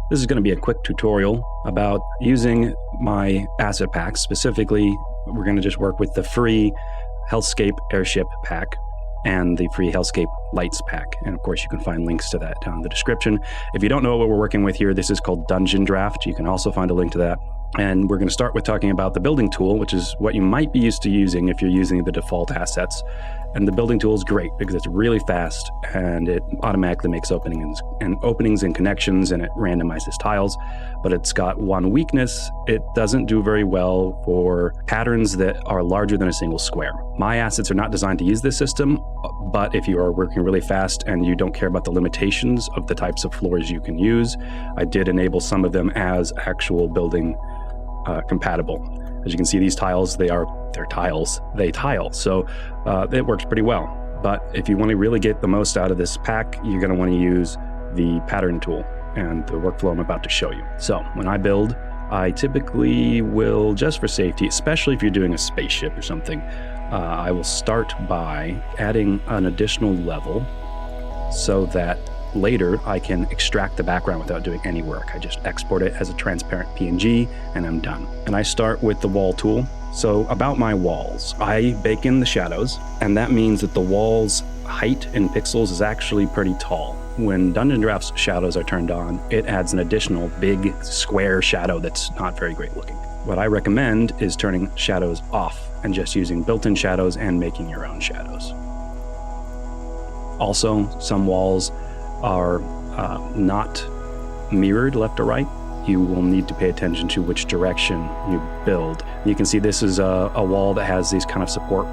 This is going to be a quick tutorial about using my asset packs. Specifically, we're going to just work with the free HellScape Airship pack and the free HellScape Lights pack. And of course, you can find links to that down in the description. If you don't know what we're working with here, this is called Dungeondraft. You can also find a link to that. And we're going to start with talking about the building tool, which is what you might be used to using if you're using the default assets. And the building tool is great because it's really fast and it automatically makes openings and connections, and it randomizes tiles. But it's got one weakness: it doesn't do very well for patterns that are larger than a single square. My assets are not designed to use this system, but if you are working really fast and you don't care about the limitations of the types of floors you can use, I did enable some of them as actual building compatible. As you can see, these tiles, they're tiles, they tile. So it works pretty well. But if you want to really get the most out of this pack, you're going to want to use the pattern tool and the workflow I'm about to show you. So when I build, I typically will, just for safety, especially if you're doing a spaceship or something, I will start by adding an additional level so that later I can extract the background without doing any work. I just export it as a transparent PNG and I'm done. And I start with the wall tool. So about my walls, I bake in the shadows, and that means that the wall's height in pixels is actually pretty tall. When Dungeondraft's shadows are turned on, it adds an additional big square shadow that's not very great looking. What I recommend is turning shadows off and just using built-in shadows and making your own shadows. Also, some walls are not mirrored left or right. You will need to pay attention to which direction you build. You can see this is a wall that has these kind of support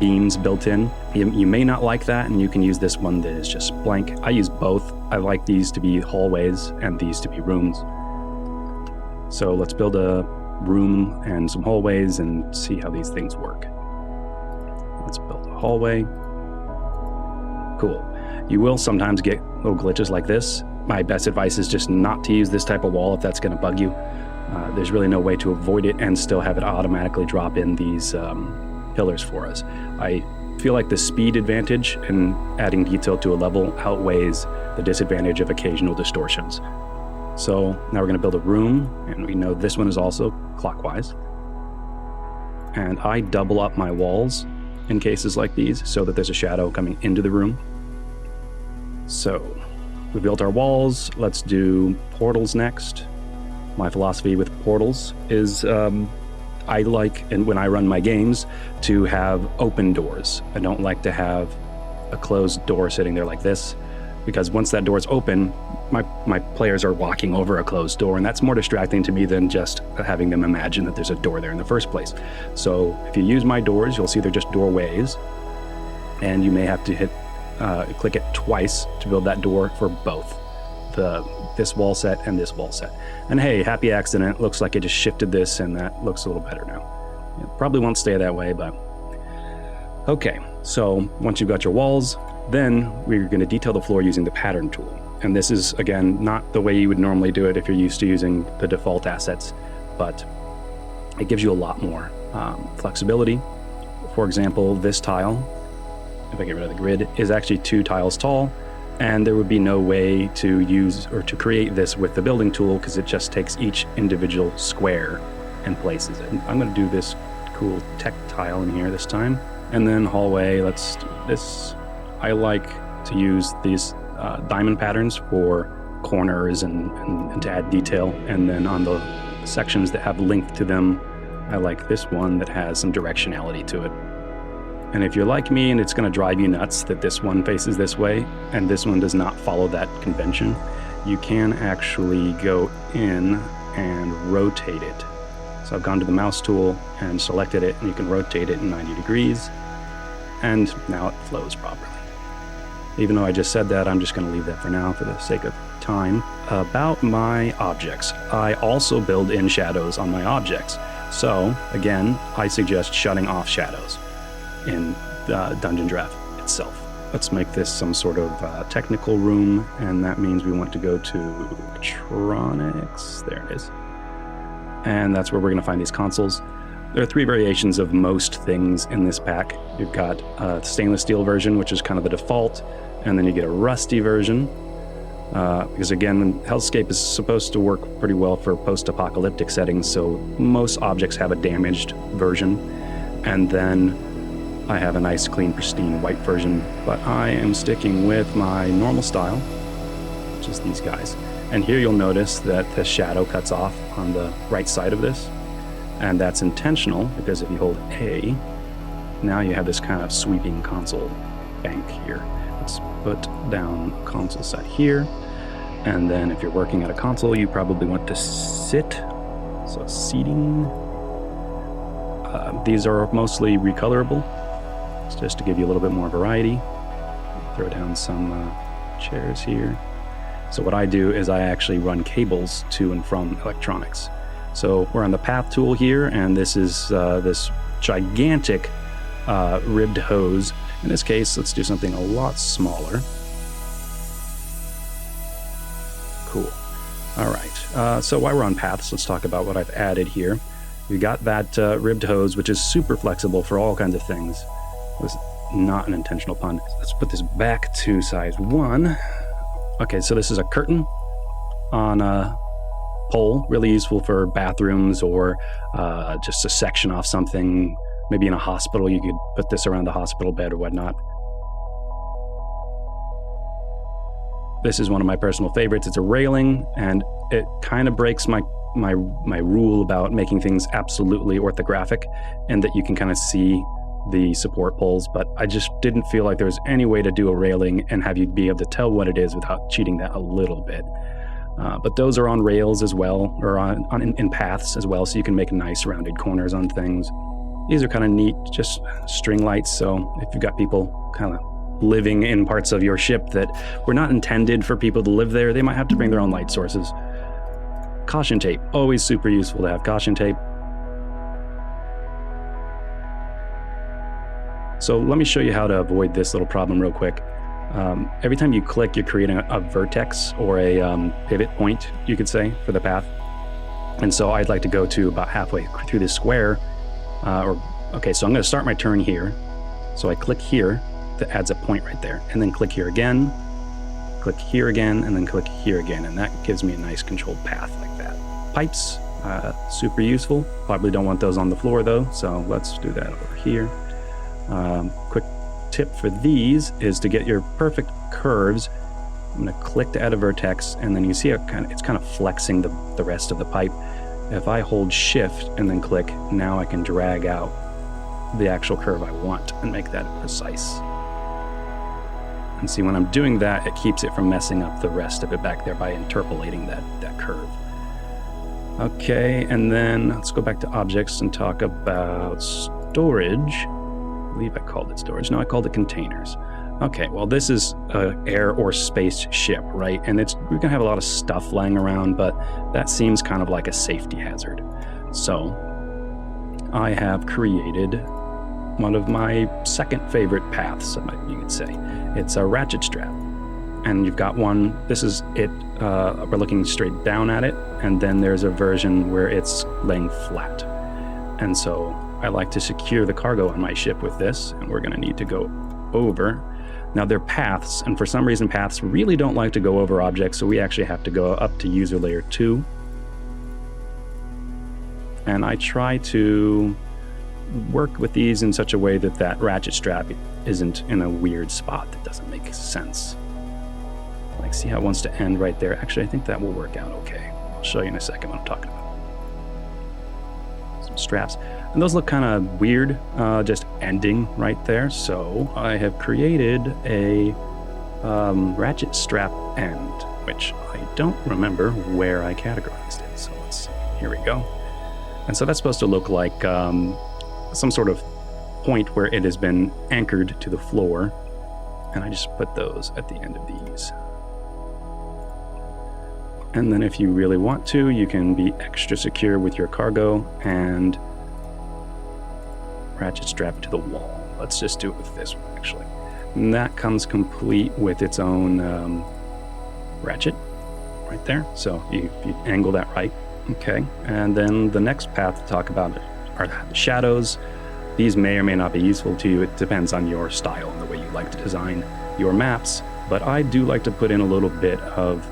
beams built in. You may not like that, and you can use this one that is just blank. I use both. I like these to be hallways and these to be rooms. So let's build a room and some hallways and see how these things work. Let's build a hallway. Cool. You will sometimes get little glitches like this. My best advice is just not to use this type of wall if that's going to bug you. There's really no way to avoid it and still have it automatically drop in these pillars for us. I feel like the speed advantage in adding detail to a level outweighs the disadvantage of occasional distortions. So now we're going to build a room, and we know this one is also clockwise. And I double up my walls in cases like these so that there's a shadow coming into the room. So we built our walls. Let's do portals next. My philosophy with portals is I like, and when I run my games, to have open doors. I don't like to have a closed door sitting there like this, because once that door is open, my players are walking over a closed door, and that's more distracting to me than just having them imagine that there's a door there in the first place. So if you use my doors, you'll see they're just doorways, and you may have to click it twice to build that door for both this wall set and this wall set. And hey, happy accident, looks like it just shifted this, and that looks a little better now. It probably won't stay that way, but okay. So once you've got your walls, then we're going to detail the floor using the pattern tool. And this is, again, not the way you would normally do it if you're used to using the default assets, but it gives you a lot more flexibility. For example, this tile, if I get rid of the grid, is actually 2 tiles tall, and there would be no way to use or to create this with the building tool because it just takes each individual square and places it. I'm going to do this cool tech tile in here this time. And then hallway, let's do this. I like to use these diamond patterns for corners and to add detail. And then on the sections that have length to them, I like this one that has some directionality to it. And if you're like me and it's going to drive you nuts that this one faces this way and this one does not follow that convention, you can actually go in and rotate it. So I've gone to the mouse tool and selected it, and you can rotate it in 90 degrees, and now it flows properly. Even though I just said that, I'm just going to leave that for now for the sake of time. About my objects, I also build in shadows on my objects. So again, I suggest shutting off shadows in Dungeondraft itself. Let's make this some sort of technical room, and that means we want to go to electronics. There it is. And that's where we're going to find these consoles. There are 3 variations of most things in this pack. You've got a stainless steel version, which is kind of the default, and then you get a rusty version, Because again, HellScape is supposed to work pretty well for post-apocalyptic settings, so most objects have a damaged version, and then I have a nice, clean, pristine white version, but I am sticking with my normal style, which is these guys. And here you'll notice that the shadow cuts off on the right side of this, and that's intentional, because if you hold A, now you have this kind of sweeping console bank here. Let's put down console set here, and then if you're working at a console, you probably want to sit, so seating. These are mostly recolorable, just to give you a little bit more variety. Throw down some chairs here. So what I do is I actually run cables to and from electronics. So we're on the path tool here, and this is this gigantic ribbed hose. In this case, let's do something a lot smaller. Cool. All right. So while we're on paths, let's talk about what I've added here. We got that ribbed hose, which is super flexible for all kinds of things. It was not an intentional pun. Let's put this back to size 1. Okay, so this is a curtain on a pole, really useful for bathrooms or just to section off something. Maybe in a hospital, you could put this around the hospital bed or whatnot. This is one of my personal favorites. It's a railing, and it kind of breaks my rule about making things absolutely orthographic, and that you can kind of see the support poles, but I just didn't feel like there was any way to do a railing and have you be able to tell what it is without cheating that a little bit. But those are on rails as well, or in paths as well, so you can make nice rounded corners on things. These are kind of neat, just string lights, so if you've got people kind of living in parts of your ship that were not intended for people to live there, they might have to bring their own light sources. Caution tape, always super useful to have caution tape. So let me show you how to avoid this little problem real quick. Every time you click, you're creating a vertex or a pivot point, you could say, for the path. And so I'd like to go to about halfway through this square. Okay, so I'm going to start my turn here. So I click here, that adds a point right there. And then click here again, click here again, and then click here again. And that gives me a nice controlled path like that. Pipes, super useful. Probably don't want those on the floor though, so let's do that over here. Quick tip for these is to get your perfect curves. I'm going to click to add a vertex, and then you see it's kind of flexing the rest of the pipe. If I hold shift and then click, now I can drag out the actual curve I want and make that precise. And see, when I'm doing that, it keeps it from messing up the rest of it back there by interpolating that curve. Okay, and then let's go back to objects and talk about storage. I believe I called it storage. No, I called it containers. Okay, well, this is an air or space ship, right? And we're gonna have a lot of stuff lying around, but that seems kind of like a safety hazard. So I have created one of my second favorite paths, you could say. It's a ratchet strap. And you've got one, this is it, we're looking straight down at it, and then there's a version where it's laying flat. And so I like to secure the cargo on my ship with this, and we're gonna need to go over. Now they're paths, and for some reason paths really don't like to go over objects, so we actually have to go up to user layer 2. And I try to work with these in such a way that that ratchet strap isn't in a weird spot that doesn't make sense. Like, see how it wants to end right there? Actually, I think that will work out okay. I'll show you in a second what I'm talking about. Some straps. And those look kind of weird, just ending right there. So I have created a ratchet strap end, which I don't remember where I categorized it. So here we go. And so that's supposed to look like some sort of point where it has been anchored to the floor. And I just put those at the end of these. And then if you really want to, you can be extra secure with your cargo and ratchet strap to the wall. Let's just do it with this one, actually. And that comes complete with its own ratchet right there. So you angle that right. Okay, and then the next path to talk about are the shadows. These may or may not be useful to you. It depends on your style and the way you like to design your maps. but I do like to put in a little bit of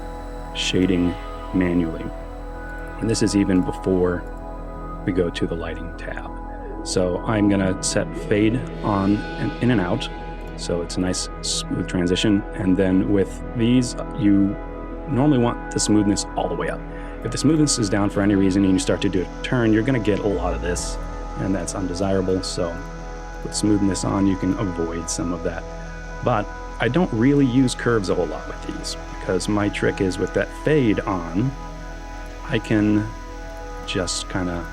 shading manually. And this is even before we go to the lighting tab. So I'm gonna set fade on and in and out, so it's a nice smooth transition. And then with these, you normally want the smoothness all the way up. If the smoothness is down for any reason and you start to do a turn, you're gonna get a lot of this, and that's undesirable. So with smoothness on, you can avoid some of that. But I don't really use curves a whole lot with these, because my trick is with that fade on, I can just kind of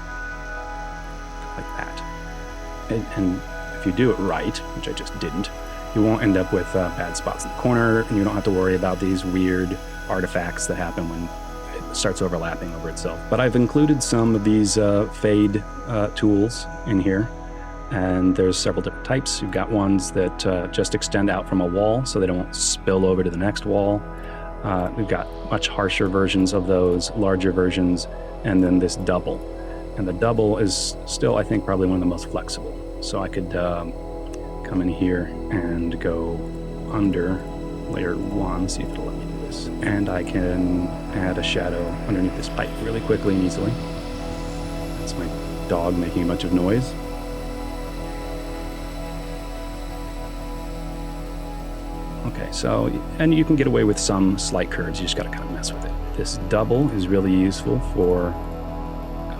like that. And if you do it right, which I just didn't, you won't end up with bad spots in the corner, and you don't have to worry about these weird artifacts that happen when it starts overlapping over itself. But I've included some of these fade tools in here, and there's several different types. You've got ones that just extend out from a wall so they don't spill over to the next wall. We've got much harsher versions of those, larger versions, and then this double. And the double is still, I think, probably one of the most flexible. So I could come in here and go under layer 1, see if it'll let me do this. And I can add a shadow underneath this pipe really quickly and easily. That's my dog making a bunch of noise. Okay, so, and you can get away with some slight curves, you just gotta kind of mess with it. This double is really useful for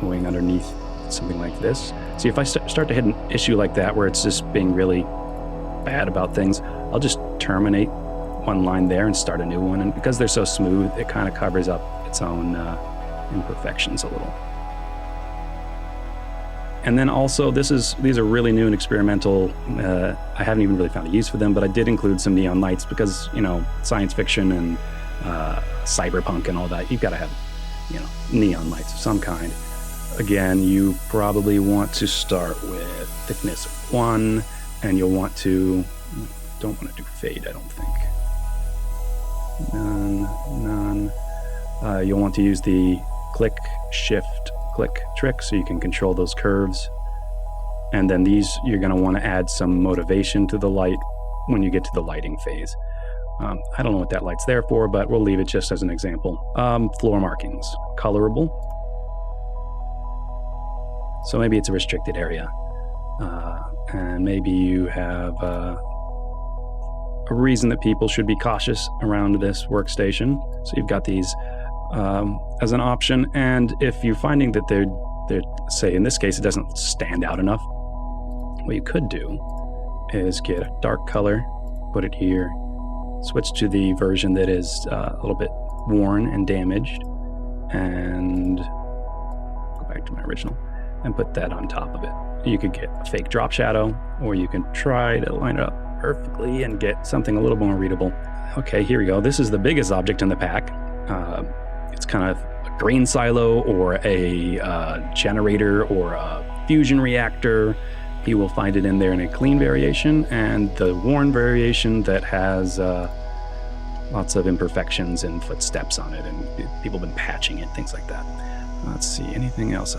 going underneath something like this. See, if I start to hit an issue like that where it's just being really bad about things, I'll just terminate one line there and start a new one. And because they're so smooth, it kind of covers up its own imperfections a little. And then also, these are really new and experimental. I haven't even really found a use for them, but I did include some neon lights because, you know, science fiction and cyberpunk and all that, you've got to have, you know, neon lights of some kind. Again, you probably want to start with thickness of 1, and you'll want to, don't want to do fade, I don't think. None. You'll want to use the click, shift, click trick so you can control those curves. And then these, you're going to want to add some motivation to the light when you get to the lighting phase. I don't know what that light's there for, but we'll leave it just as an example. Floor markings, colorable. So maybe it's a restricted area. And maybe you have a reason that people should be cautious around this workstation. So you've got these as an option. And if you're finding that they're, say in this case, it doesn't stand out enough, what you could do is get a dark color, put it here, switch to the version that is a little bit worn and damaged, and go back to my original, and put that on top of it. You could get a fake drop shadow, or you can try to line it up perfectly and get something a little more readable. Okay, here we go. This is the biggest object in the pack. It's kind of a grain silo or a generator or a fusion reactor. You will find it in there in a clean variation and the worn variation that has lots of imperfections and footsteps on it, and people have been patching it, things like that. Let's see, anything else?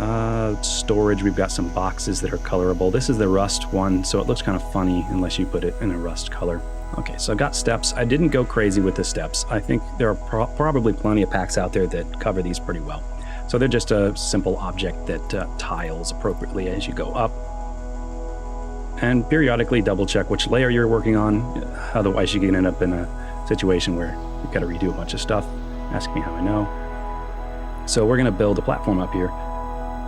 Storage, we've got some boxes that are colorable. This is the rust one, so it looks kind of funny unless you put it in a rust color. Okay, so I've got steps. I didn't go crazy with the steps. I think there are probably plenty of packs out there that cover these pretty well. So they're just a simple object that tiles appropriately as you go up. And periodically double check which layer you're working on. Otherwise you can end up in a situation where you've got to redo a bunch of stuff. Ask me how I know. So we're going to build a platform up here,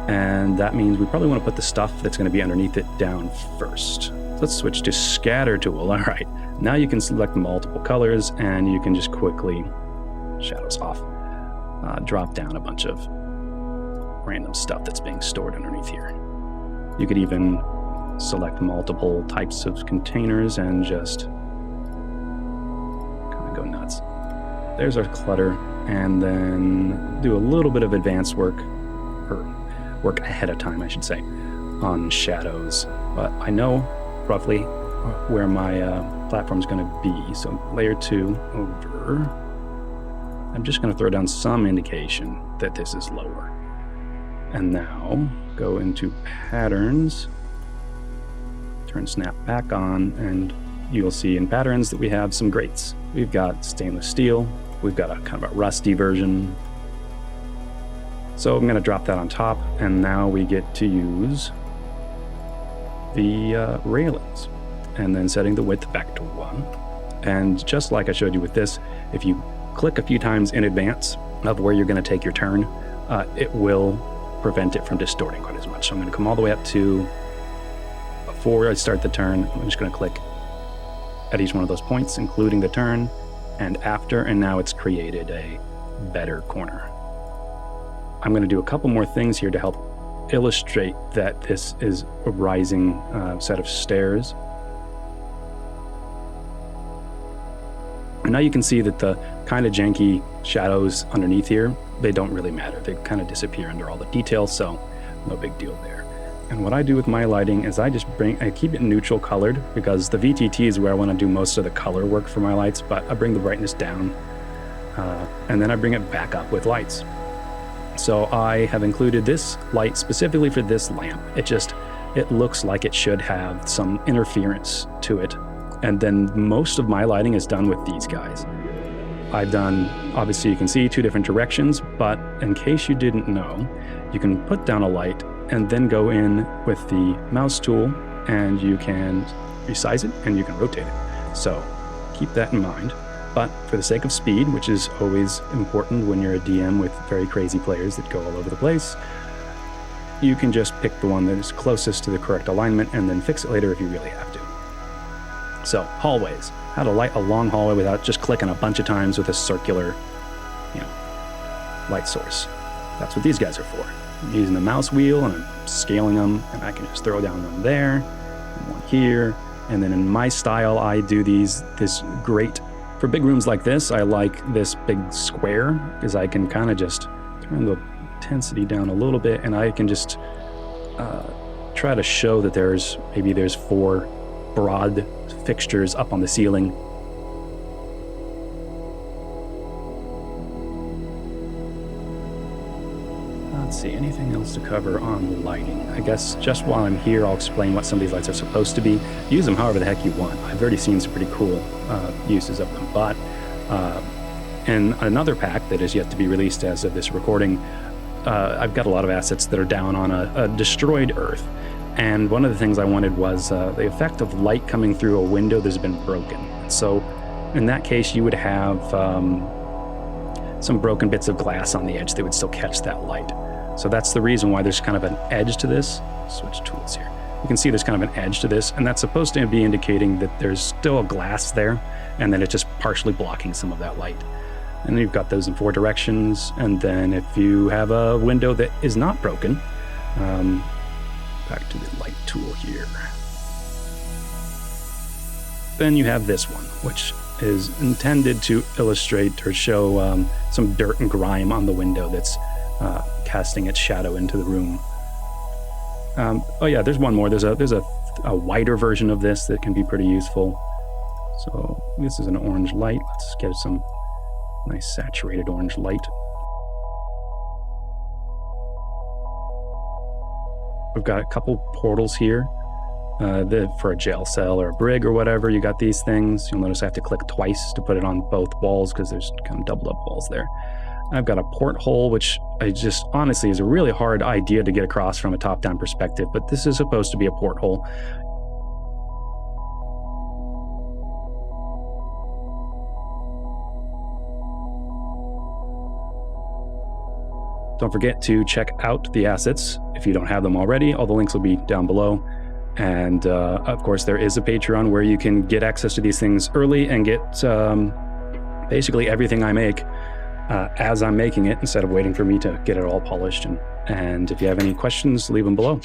and that means we probably want to put the stuff that's going to be underneath it down first. Let's switch to scatter tool. All right, now you can select multiple colors and you can just quickly, shadows off, drop down a bunch of random stuff that's being stored underneath here. You could even select multiple types of containers and just kind of go nuts. There's our clutter, and then do a little bit of advanced work, or work ahead of time, I should say, on shadows. But I know roughly where my platform's going to be. So layer 2 over. I'm just going to throw down some indication that this is lower. And now go into patterns, turn snap back on, and you'll see in patterns that we have some grates. We've got stainless steel. We've got a kind of a rusty version. So I'm going to drop that on top, and now we get to use the railings, and then setting the width back to 1. And just like I showed you with this, if you click a few times in advance of where you're going to take your turn, it will prevent it from distorting quite as much. So I'm going to come all the way up to before I start the turn. I'm just going to click at each one of those points, including the turn and after, and now it's created a better corner. I'm going to do a couple more things here to help illustrate that this is a rising set of stairs. And now you can see that the kind of janky shadows underneath here, they don't really matter. They kind of disappear under all the details, so no big deal there. And what I do with my lighting is I keep it neutral colored, because the VTT is where I want to do most of the color work for my lights, but I bring the brightness down, and then I bring it back up with lights. So I have included this light specifically for this lamp. It looks like it should have some interference to it. And then most of my lighting is done with these guys. I've done, obviously you can see 2 different directions, but in case you didn't know, you can put down a light and then go in with the mouse tool and you can resize it and you can rotate it. So keep that in mind. But for the sake of speed, which is always important when you're a DM with very crazy players that go all over the place, you can just pick the one that is closest to the correct alignment and then fix it later if you really have to. So, hallways. How to light a long hallway without just clicking a bunch of times with a circular, light source. That's what these guys are for. I'm using the mouse wheel and I'm scaling them, and I can just throw down one there, and one here, and then in my style, I do this great. For big rooms like this, I like this big square, because I can kind of just turn the intensity down a little bit, and I can just try to show that there's 4 broad fixtures up on the ceiling. Let's see, anything else to cover on lighting? I guess just while I'm here, I'll explain what some of these lights are supposed to be. Use them however the heck you want. I've already seen some pretty cool uses of them, but in another pack that is yet to be released as of this recording, I've got a lot of assets that are down on a destroyed Earth. And one of the things I wanted was the effect of light coming through a window that's been broken. So in that case, you would have some broken bits of glass on the edge that would still catch that light. So that's the reason why there's kind of an edge to this. Switch tools here. You can see there's kind of an edge to this, and that's supposed to be indicating that there's still a glass there, and then it's just partially blocking some of that light. And then you've got those in 4 directions, and then if you have a window that is not broken, back to the light tool here, then you have this one, which is intended to illustrate or show some dirt and grime on the window that's casting its shadow into the room. Oh yeah, there's one more. There's a wider version of this that can be pretty useful. So this is an orange light. Let's get some nice saturated orange light. We've got a couple portals here. For a jail cell or a brig or whatever, you got these things. You'll notice I have to click twice to put it on both walls because there's kind of doubled up walls there. I've got a porthole, which I just honestly is a really hard idea to get across from a top-down perspective, but this is supposed to be a porthole. Don't forget to check out the assets if you don't have them already. All the links will be down below. And of course, there is a Patreon where you can get access to these things early and get basically everything I make as I'm making it, instead of waiting for me to get it all polished. And if you have any questions, leave them below.